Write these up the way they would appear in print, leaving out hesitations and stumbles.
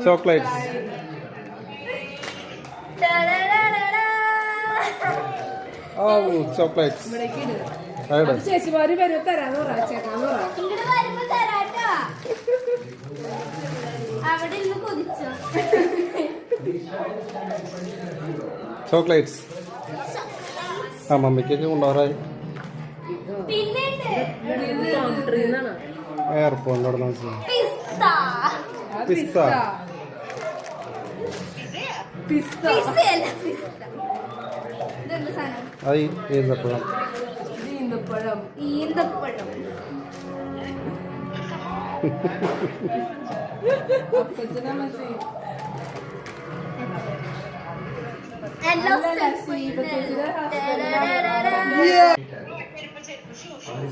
Chocolates. ഓ chocolates. ചേച്ചിമാര് വരും തരാന്ന് പറ ചേട്ടാന്ന് പറ. ചോക്ലേറ്റ്സ്. ആ മമ്മിക്കൊക്കെ കൊണ്ടുപോകാറായി. എയർപോർട്ടിന്റെ അവിടെ പിസ്ത. അത് ഈന്തപ്പഴം.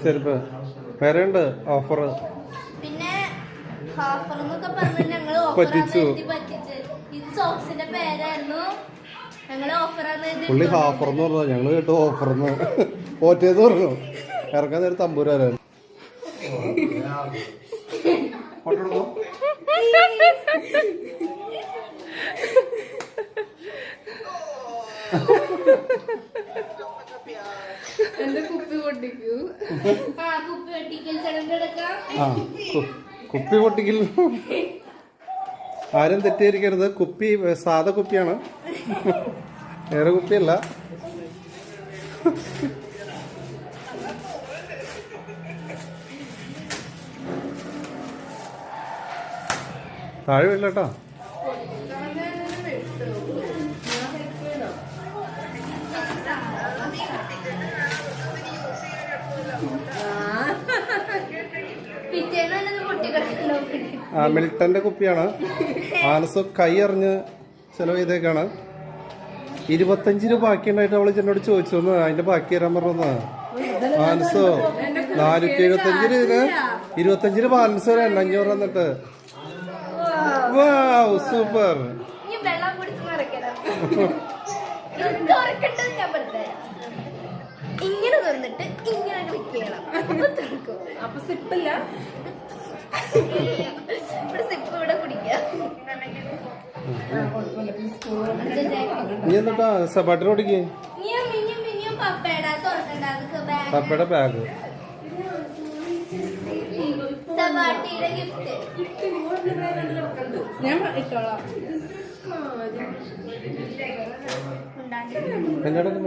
ചെരുപ്പ് വേറെ ഉണ്ട് ഓഫർ. പിന്നെ ഓഫർ എന്നൊക്കെ പറഞ്ഞ് ഞങ്ങള് പറ്റിച്ചു. ഇത് സോക്സിന്റെ പേരായിരുന്നു. ഞങ്ങള് ഓഫറാന്ന് പുള്ളി ഹാഫർ എന്ന് പറഞ്ഞാ ഞങ്ങള് കേട്ടു ഓഫർന്ന്. ഓറ്റേന്ന് പറഞ്ഞു. ഇറക്കാൻ നേരം തമ്പൂരായിരുന്നു. എന്റെ കുപ്പി പൊട്ടിക്കൂ. കുപ്പി പൊട്ടിക്കൽ ആരും തെറ്റിദ്ധരിക്കരുത്. കുപ്പി സാധാ കുപ്പിയാണ്, വേറെ കുപ്പിയല്ല. താഴെ വീട്ടില്ല കേട്ടോ. ആ മിൽട്ടന്റെ കുപ്പിയാണ്. ആനസ് കൈ അറിഞ്ഞ് ചെലവ് ചെയ്തേക്കാണ്. 25 രൂപ ബാക്കി ഉണ്ടായിട്ട് അവള് എന്നോട് ചോദിച്ചു അതിന്റെ ബാക്കി തരാൻ പറഞ്ഞു. ആനസോ 475 രൂപ 25 രൂപ ബാലൻസ് വരാൻ 500 എന്നിട്ട്. Wow super. ഇങ്ങനെ തന്നിട്ട് ഇങ്ങനെ ക്ലിക്ക് ചെയ്യണം. അപ്പൊ സിപ്പില്ല. ഇവിടെ സിപ്പ് ഇവിടെ കുടിക്കാം. നീ എന്നിട്ടാ സബാട്ടിൽ ഓടിക്കേ. പപ്പയുടെ ബാഗ്. സബാട്ടിയുടെ ഗിഫ്റ്റ് ഞാൻ ഇട്ടോളാം. എന്നോടൊന്നും